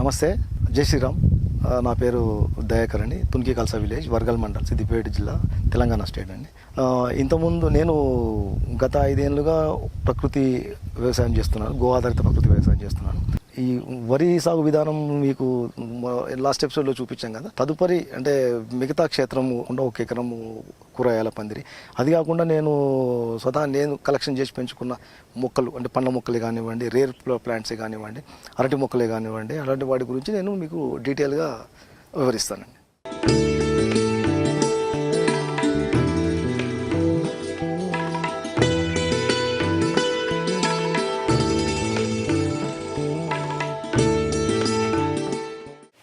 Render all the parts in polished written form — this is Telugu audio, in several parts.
నమస్తే, జై శ్రీరామ్. నా పేరు దయాకర్ అండి. తునికి కల్సా విలేజ్, వర్గల్ మండల్, సిద్దిపేట జిల్లా, తెలంగాణ స్టేట్ అండి. ఇంతకుముందు నేను గత 5 ఏళ్ళుగా ప్రకృతి వ్యవసాయం చేస్తున్నాను, గో ఆధారిత ప్రకృతి వ్యవసాయం చేస్తున్నాను. ఈ వరి సాగు విధానం మీకు లాస్ట్ ఎపిసోడ్లో చూపించాం కదా. తదుపరి అంటే మిగతా క్షేత్రం 1 ఎకరము కూరగాయల పందిరి, అది కాకుండా నేను స్వతహా నేను కలెక్షన్ చేసి పెంచుకున్న మొక్కలు, అంటే పండ్ల మొక్కలే కానివ్వండి, రేర్ ప్లాంట్సే కానివ్వండి, అరటి మొక్కలే కానివ్వండి, అలాంటి వాటి గురించి నేను మీకు డీటెయిల్గా వివరిస్తానండి.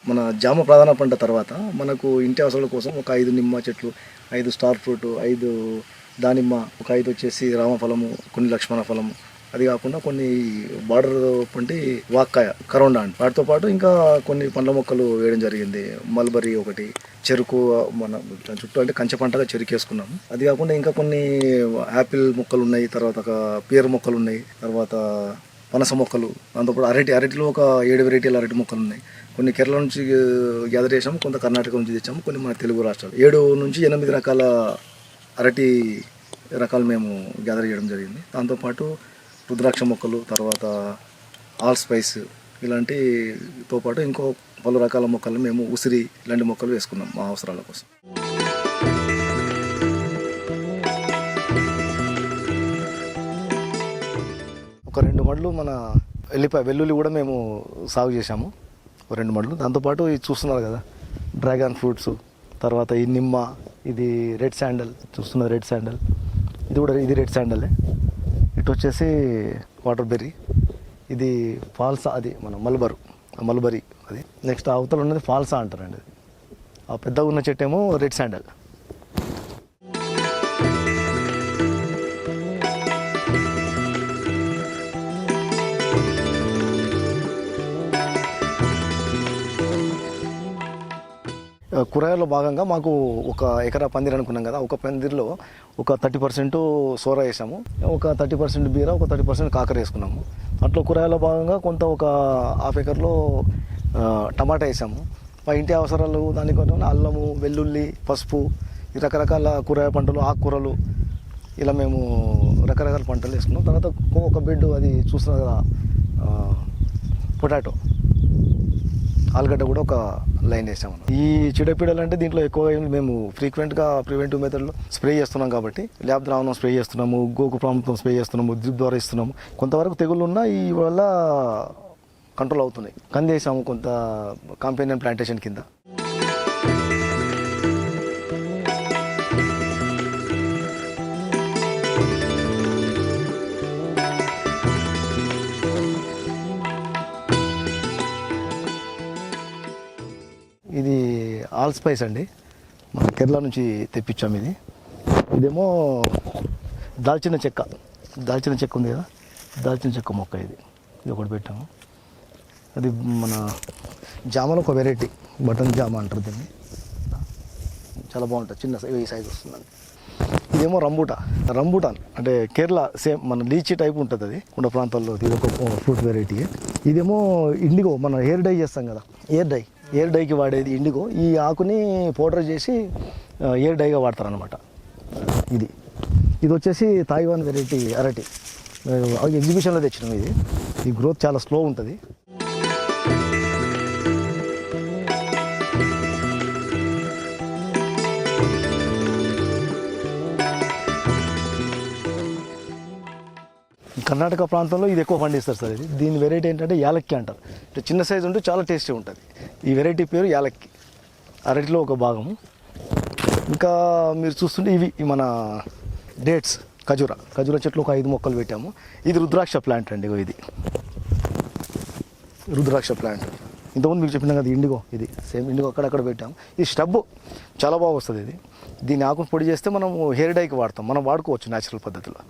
మన జామ ప్రధాన పంట తర్వాత మనకు ఇంటి అవసరాల కోసం ఒక 5 నిమ్మ చెట్లు, 5 స్టార్ ఫ్రూట్, 5 దానిమ్మ, ఒక 5 వచ్చేసి రామఫలము, కొన్ని లక్ష్మణ ఫలము, అది కాకుండా కొన్ని బార్డర్ పంటి వాక్కాయ, కరోండా అండి. వాటితో పాటు ఇంకా కొన్ని పండ్ల మొక్కలు వేయడం జరిగింది. మల్బరీ ఒకటి, చెరుకు మన చుట్టూ అంటే కంచె పంటగా చెరుకు వేసుకున్నాము. అది కాకుండా ఇంకా కొన్ని యాపిల్ మొక్కలు ఉన్నాయి, తర్వాత పేరు మొక్కలు ఉన్నాయి, తర్వాత పనస మొక్కలు, దాంతోపాటు అరటిలో ఒక 7 వెరైటీల అరటి మొక్కలు ఉన్నాయి. కొన్ని కేరళ నుంచి గ్యాదర్ చేసాము, కొంత కర్ణాటక నుంచి తెచ్చాము, కొన్ని మన తెలుగు రాష్ట్రాలు. 7 నుంచి 8 రకాల అరటి రకాలు మేము గ్యాదర్ చేయడం జరిగింది. దాంతోపాటు రుద్రాక్ష మొక్కలు, తర్వాత ఆల్ స్పైస్ ఇలాంటితో పాటు ఇంకో పలు రకాల మొక్కలు మేము ఉసిరి ఇలాంటి మొక్కలు వేసుకున్నాం మా అవసరాల కోసం. ఒక 2 మడులు మన వెల్లుల్లి కూడా మేము సాగు చేశాము, 2 మడులు. దాంతోపాటు ఇది చూస్తున్నారు కదా, డ్రాగన్ ఫ్రూట్స్, తర్వాత ఈ నిమ్మ, ఇది రెడ్ శాండల్, చూస్తున్నది రెడ్ శాండల్, ఇది రెడ్ శాండలే. ఇటు వచ్చేసి వాటర్ బెర్రీ, ఇది ఫాల్సా, అది మన మల్బరీ అది. నెక్స్ట్ అవతల ఉన్నది ఫాల్సా అంటారండి. ఆ పెద్దగా ఉన్న చెట్టు ఏమో రెడ్ శాండల్. కూరగాయల్లో భాగంగా మాకు 1 ఎకరా పందిరి అనుకున్నాం కదా. ఒక పందిరిలో ఒక 30% సోరా వేసాము, ఒక 30% బీర, ఒక 30% కాకర వేసుకున్నాము. అట్లా కూరగాయల భాగంగా కొంత ఒక 1/2 ఎకర్లో టమాటా వేసాము. మా ఇంటి అవసరాలు దానికి అల్లము, వెల్లుల్లి, పసుపు, ఈ రకరకాల కూరగాయ పంటలు, ఆకుకూరలు, ఇలా మేము రకరకాల పంటలు వేసుకున్నాం. తర్వాత ఒక బెడ్ అది చూస్తున్నారు కదా, పొటాటో, ఆలుగడ్డ కూడా ఒక లైన్ వేసాము. ఈ చీడపీడలు అంటే దీంట్లో ఎక్కువగా మేము ఫ్రీక్వెంట్గా ప్రివెంటివ్ మెథడ్లో స్ప్రే చేస్తున్నాం కాబట్టి ల్యాబ్ ద్రావణం స్ప్రే చేస్తున్నాము, గోకు ప్రాంతం స్ప్రే చేస్తున్నాము, డ్రిప్ ద్వారా ఇస్తున్నాము. కొంతవరకు తెగుళ్ళు ఉన్నా ఈ వల్ల కంట్రోల్ అవుతున్నాయి. కంది వేసాము కొంత కంపెనీ ప్లాంటేషన్ కింద. ఇది ఆల్ స్పైస్ అండి, మన కేరళ నుంచి తెప్పించాము. ఇదేమో దాల్చిన చెక్క ఉంది కదా, దాల్చిన చెక్క మొక్క, ఇది ఒకటి పెట్టాము. అది మన జామలో ఒక వెరైటీ, బటన్ జామ అంటారు దీన్ని, చాలా బాగుంటుంది, చిన్న ఈ సైజు వస్తుందండి. ఇదేమో రంబూటాన్ అంటే కేరళ సేమ్ మన లీచీ టైప్ ఉంటుంది, అది కొండ ప్రాంతాల్లో ఇది ఒక ఫ్రూట్ వెరైటీ. ఇదేమో ఇండిగో, మన హెయిర్ డై చేస్తాం కదా, ఎయిర్ డైకి వాడేది ఇండిగో. ఈ ఆకుని పౌడర్ చేసి ఎయిర్ డైగా వాడతారనమాట. ఇది వచ్చేసి తాయివాన్ వెరైటీ అరటి, ఎగ్జిబిషన్లో తెచ్చినాం. ఈ గ్రోత్ చాలా స్లో ఉంటుంది. కర్ణాటక ప్రాంతంలో ఇది ఎక్కువ పండిస్తారు సార్. ఇది దీని వెరైటీ ఏంటంటే యాలక్కి అంటారు. ఇట్లా చిన్న సైజు ఉంటే చాలా టేస్టీ ఉంటుంది. ఈ వెరైటీ పేరు యాలక్కి, అరటిలో ఒక భాగము. ఇంకా మీరు చూస్తుంటే ఇవి మన డేట్స్, ఖజూర చెట్లు ఒక 5 మొక్కలు పెట్టాము. ఇది రుద్రాక్ష ప్లాంట్ అండి. ఇది రుద్రాక్ష ప్లాంట్. ఇంతకుముందు మీకు చెప్పినా కదా ఇండిగో, ఇది సేమ్ ఇండిగో అక్కడక్కడ పెట్టాము. ఇది స్టబ్ చాలా బాగా వస్తుంది. ఇది దీన్ని ఆకును పొడి చేస్తే మనం హెయిర్ డైకి వాడతాం, మనం వాడుకోవచ్చు న్యాచురల్ పద్ధతిలో.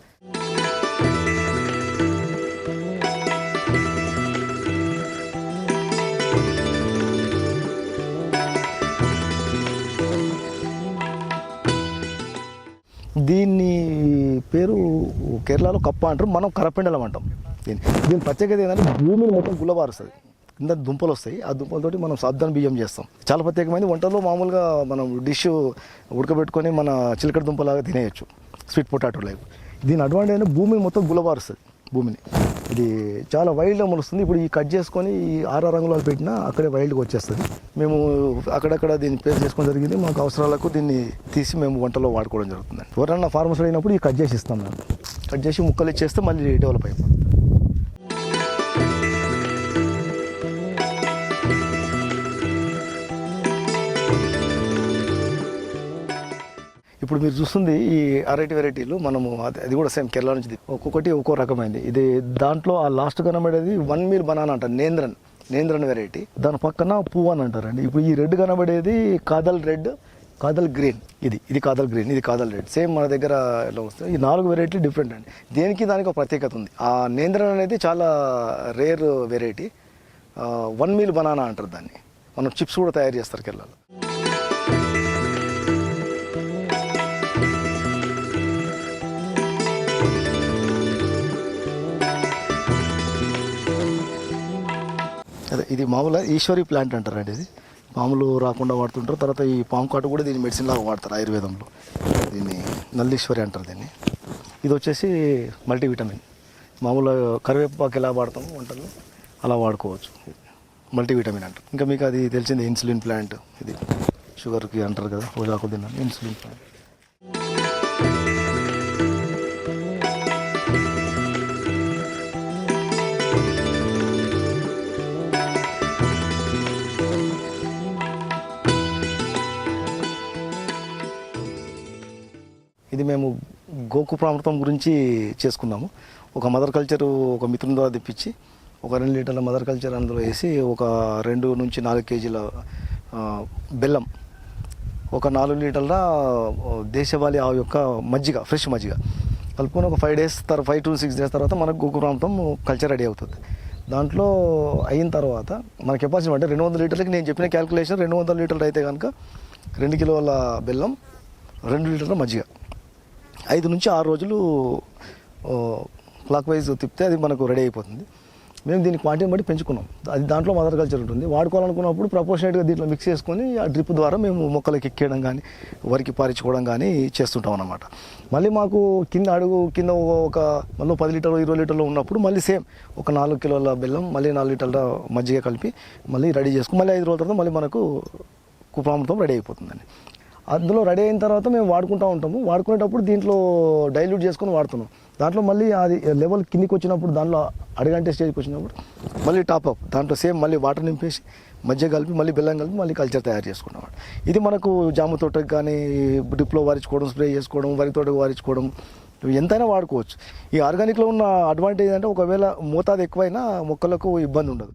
దీన్ని పేరు కేరళలో కప్ప అంటారు, మనం కరపెండలం అంటాం. దీని ప్రత్యేకత ఏంటంటే భూమిని మొత్తం గుల్లబారుస్తుంది, కింద దుంపలు వస్తాయి. ఆ దుంపలతోటి మనం సాద్దాన బియ్యం చేస్తాం. చాలా ప్రత్యేకమైనది. వంటల్లో మామూలుగా మనం డిష్ ఉడకబెట్టుకొని మన చిలకడ దుంపలాగా తినేయచ్చు, స్వీట్ పొటాటో లైక్. దీని అడ్వాంటేజ్ అంటే భూమిని మొత్తం గుల్లబారుస్తుంది భూమిని. ఇది చాలా వైల్డ్గా మొలుస్తుంది. ఇప్పుడు ఈ కట్ చేసుకొని ఈ 6 రంగులు పెట్టినా అక్కడే వైల్డ్గా వచ్చేస్తుంది. మేము అక్కడక్కడ దీన్ని పేరు చేసుకోవడం జరిగింది. మాకు అవసరాలకు దీన్ని తీసి మేము వంటలో వాడుకోవడం జరుగుతుంది. ఎవరన్నా ఫార్మర్స్ అయినప్పుడు ఈ కట్ చేసి ఇస్తాం. మేము కట్ చేసి ముక్కలు ఇచ్చేస్తే మళ్ళీ డెవలప్ అయిపోతుంది. ఇప్పుడు మీరు చూస్తుంది ఈ అరటి వెరైటీలు, మనము అది కూడా సేమ్ కేరళ నుంచి ఒక్కొక్కటి ఒక్కో రకమైంది. ఇది దాంట్లో ఆ లాస్ట్ కనబడేది 1 మీల్ బనానా అంటారు, నేంద్రన్ వెరైటీ. దాని పక్కన పువ్వు అని అంటారండి. ఇప్పుడు ఈ రెడ్ కనబడేది కాదల్ రెడ్, కాదల్ గ్రీన్. ఇది కాదల్ గ్రీన్, ఇది కాదల్ రెడ్. సేమ్ మన దగ్గర ఎలా వస్తుంది. ఈ 4 వెరైటీలు డిఫరెంట్ అండి. దానికి ఒక ప్రత్యేకత ఉంది. ఆ నేంద్రన్ అనేది చాలా రేర్ వెరైటీ. 1 మీల్ బనానా అంటారు దాన్ని. మనం చిప్స్ కూడా తయారు చేస్తారు కేరళలో. అదే ఇది మామూలుగా ఈశ్వరి ప్లాంట్ అంటారండి. ఇది పాములు రాకుండా వాడుతుంటారు. తర్వాత ఈ పాము కాటు కూడా దీన్ని మెడిసిన్ లాగా వాడతారు ఆయుర్వేదంలో. దీన్ని నల్లీశ్వరి అంటారు దీన్ని. ఇది వచ్చేసి మల్టీవిటమిన్. మామూలుగా కరివేపాకు ఎలా వాడతాము వంటల్లో అలా వాడుకోవచ్చు. మల్టీవిటమిన్ అంటారు. ఇంకా మీకు అది తెలిసింది ఇన్సులిన్ ప్లాంట్. ఇది షుగర్కి అంటారు కదా, రోజాకు తిన్నాను ఇన్సులిన్ ప్లాంట్. ఇది మేము గోకు ప్రాంతం గురించి చేసుకున్నాము. ఒక మదర్ కల్చర్ ఒక మిత్రుని ద్వారా తెప్పించి ఒక 2 లీటర్ల మదర్ కల్చర్ అందులో వేసి ఒక 2 నుంచి 4 కేజీల బెల్లం, ఒక 4 లీటర్ల దేశవాళీ ఆవు యొక్క మజ్జిగ, ఫ్రెష్ మజ్జిగ కలుపుకొని ఒక 5 to 6 డేస్ తర్వాత మనకు గోకు ప్రాంతం కల్చర్ రెడీ అవుతుంది. దాంట్లో అయిన తర్వాత మన కెపాసిటీ అంటే 200 లీటర్లకి నేను చెప్పిన క్యాల్కులేషన్ 200 లీటర్లు అయితే కనుక 2 కిలోల బెల్లం, 2 లీటర్ల మజ్జిగ, 5 నుంచి 6 రోజులు క్లాక్ వైజ్ తిప్పితే అది మనకు రెడీ అయిపోతుంది. మేము దీన్ని క్వాంటిటీని బట్టి పెంచుకున్నాం. అది దాంట్లో మదర్ కల్చర్ ఉంటుంది. వాడుకోవాలనుకున్నప్పుడు ప్రపోర్షనేట్గా దీంట్లో మిక్స్ చేసుకొని ఆ డ్రిప్ ద్వారా మేము మొక్కలకి ఎక్కేయడం కానీ వరికి పారించుకోవడం కానీ చేస్తుంటాం అన్నమాట. మళ్ళీ మాకు కింద ఒక మళ్ళీ 10 లీటర్లు 20 లీటర్లు ఉన్నప్పుడు మళ్ళీ సేమ్ ఒక 4 కిలోల బెల్లం, మళ్ళీ 4 లీటర్ల మజ్జిగ కలిపి మళ్ళీ రెడీ చేసుకుని మళ్ళీ 5 రోజుల తర్వాత మళ్ళీ మనకు కుప్రామృతం రెడీ అయిపోతుందండి. అందులో రెడీ అయిన తర్వాత మేము వాడుకుంటూ ఉంటాము. వాడుకునేటప్పుడు దీంట్లో డైల్యూట్ చేసుకొని వాడుతున్నాం. దాంట్లో మళ్ళీ అది లెవెల్ కిందికి వచ్చినప్పుడు, దాంట్లో అడుగంటే స్టేజ్కి వచ్చినప్పుడు మళ్ళీ టాప్అప్ దాంట్లో సేమ్ మళ్ళీ వాటర్ నింపేసి మజ్జిగ కలిపి మళ్ళీ బెల్లం కలిపి మళ్ళీ కల్చర్ తయారు చేసుకున్నాం. ఇది మనకు జామ తోటకి కానీ డ్రిప్లో వారించుకోవడం, స్ప్రే చేసుకోవడం, వరి తోటకు వారించుకోవడం ఎంతైనా వాడుకోవచ్చు. ఈ ఆర్గానిక్లో ఉన్న అడ్వాంటేజ్ అంటే ఒకవేళ మోతాదు ఎక్కువైనా మొక్కలకు ఇబ్బంది ఉండదు.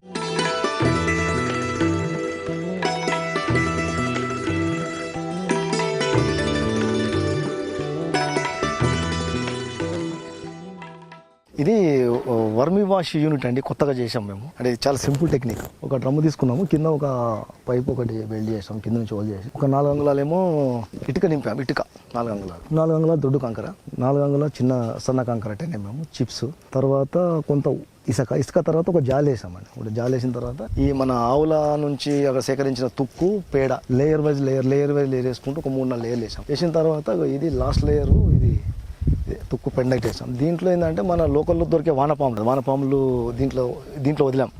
ఇది వర్మి వాష్ యూనిట్ అండి, కొత్తగా చేసాం మేము. అంటే చాలా సింపుల్ టెక్నిక్. ఒక డ్రమ్ము తీసుకున్నాము, కింద ఒక పైప్ ఒకటి వెల్డ్ చేసాం, కింద నుంచి హోల్ చేసి ఒక 4 అంగుళాలేమో ఇటుక నింపాము. ఇటుక 4 అంగుళాలు, 4 అంగుళాలు దొడ్డు కంకర, 4 అంగుళాలు చిన్న సన్న కంకర నింపాము, చిప్స్, తర్వాత కొంత ఇసుక తర్వాత ఒక జాలి వేసామండి. ఒక జాలి వేసిన తర్వాత ఈ మన ఆవుల నుంచి అక్కడ సేకరించిన తుక్కు, పేడ లేయర్ వైజ్ లేయర్ వేసుకుంటూ ఒక 3-4 లేయర్లు వేసాం. వేసిన తర్వాత ఇది లాస్ట్ లేయరు, ఇది తుక్కు పెండక్ట్ వేసాం. దీంట్లో ఏంటంటే మన లోకల్లో దొరికే వానపాములు దీంట్లో వదిలాం.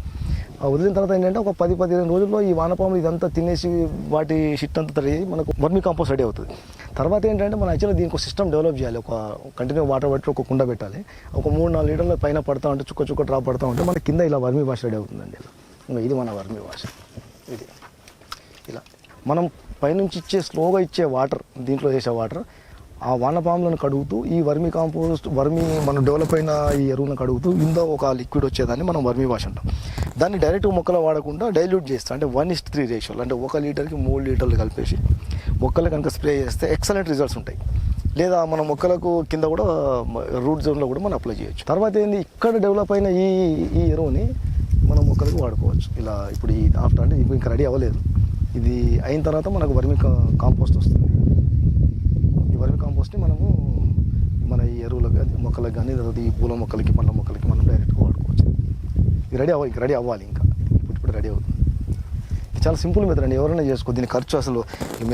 వదిలిన తర్వాత ఏంటంటే ఒక 10-15 రోజుల్లో ఈ వానపాములు ఇదంతా తినేసి వాటి షిట్ అంతా తరిగి మనకు వర్మి కాంపోస్ట్ రెడీ అవుతుంది. తర్వాత ఏంటంటే మనం యాక్చువల్గా దీనికి ఒక సిస్టమ్ డెవలప్ చేయాలి. ఒక కంటిన్యూ వాటర్ బట్టి ఒక కుండ పెట్టాలి. ఒక 3-4 లీటర్ల పైన పడతా ఉంటే చుక్క డ్రాప్ పడతా ఉంటే మన కింద ఇలా వర్మి వాష్ రెడీ అవుతుందండి. ఇది మన వర్మి వాష్. ఇది ఇలా మనం పైనుంచి స్లోగా ఇచ్చే వాటర్, దీంట్లో వేసే వాటర్ ఆ వానపాములను కడుగుతూ ఈ వర్మి కాంపోస్ట్ మనం డెవలప్ అయిన ఈ ఎరువులను కడుగుతూ ఇందో ఒక లిక్విడ్ వచ్చేదాన్ని మనం వర్మి వాష్ అంటాం. దాన్ని డైరెక్ట్ మొక్కలు వాడకుండా డైల్యూట్ చేస్తాం. అంటే 1:3 రేషియోలో, అంటే 1 లీటర్కి 3 లీటర్లు కలిపేసి మొక్కలు కనుక స్ప్రే చేస్తే ఎక్సలెంట్ రిజల్ట్స్ ఉంటాయి. లేదా మన మొక్కలకు కింద కూడా రూట్ జోన్లో కూడా మనం అప్లై చేయొచ్చు. తర్వాత ఏంది, ఇక్కడ డెవలప్ అయిన ఈ ఎరువుని మనం మొక్కలకు వాడుకోవచ్చు. ఇలా ఇప్పుడు ఈ ఆఫ్టర్ అంటే ఇంకా రెడీ అవ్వలేదు, ఇది అయిన తర్వాత మనకు వర్మి కాంపోస్ట్ వస్తుంది. ఈ వర్మి కాంపోస్ట్ని మనము మన ఈ ఎరువులకు కానీ మొక్కలకు కానీ, తర్వాత ఈ పూల మొక్కలకి పండ్ల మొక్కలకి మనం డైరెక్ట్గా వాడుకోవచ్చు. ఇది రెడీ అవ్వాలి ఇంకా ఇప్పుడు రెడీ అవుతుంది. ఇది చాలా సింపుల్ మెథడ్ అండి, ఎవరైనా చేసుకో. దీని ఖర్చు అసలు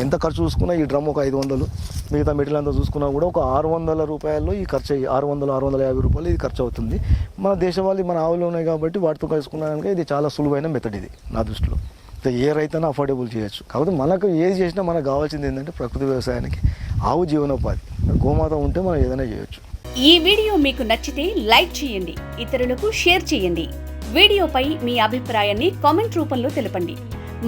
ఎంత ఖర్చు చూసుకున్నా ఈ డ్రమ్ ఒక 500, మిగతా మెటీరియల్ అంతా చూసుకున్నా కూడా ఒక 600 రూపాయల్లో ఈ ఖర్చు 600-650 రూపాయలు ఇది ఖర్చు అవుతుంది. మన దేశవాళీ మన ఆవులు ఉన్నాయి కాబట్టి వాటితో కలుసుకున్నాక ఇది చాలా సులువైన మెథడ్ ఇది నా దృష్టిలో. ఏ రైతైనా అఫోర్డబుల్ చేయొచ్చు. కాకపోతే మనకు ఏది చేసినా మనకు కావాల్సింది ఏంటంటే ప్రకృతి వ్యవసాయానికి ఆవు జీవనోపాధి. గోమాత ఉంటే మనం ఏదైనా చేయొచ్చు. ఈ వీడియో మీకు నచ్చితే లైక్ చేయండి, ఇతరులకు షేర్ చేయండి. వీడియోపై మీ అభిప్రాయాన్ని కామెంట్ రూపంలో తెలపండి.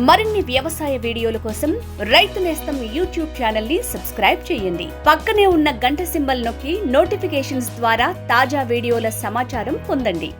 మరిన్ని వ్యవసాయ వీడియోల కోసం రైతు నేస్తం యూట్యూబ్ ఛానల్ ని సబ్స్క్రైబ్ చేయండి. పక్కనే ఉన్న గంట సింబల్ నొక్కి నోటిఫికేషన్స్ ద్వారా తాజా వీడియోల సమాచారం పొందండి.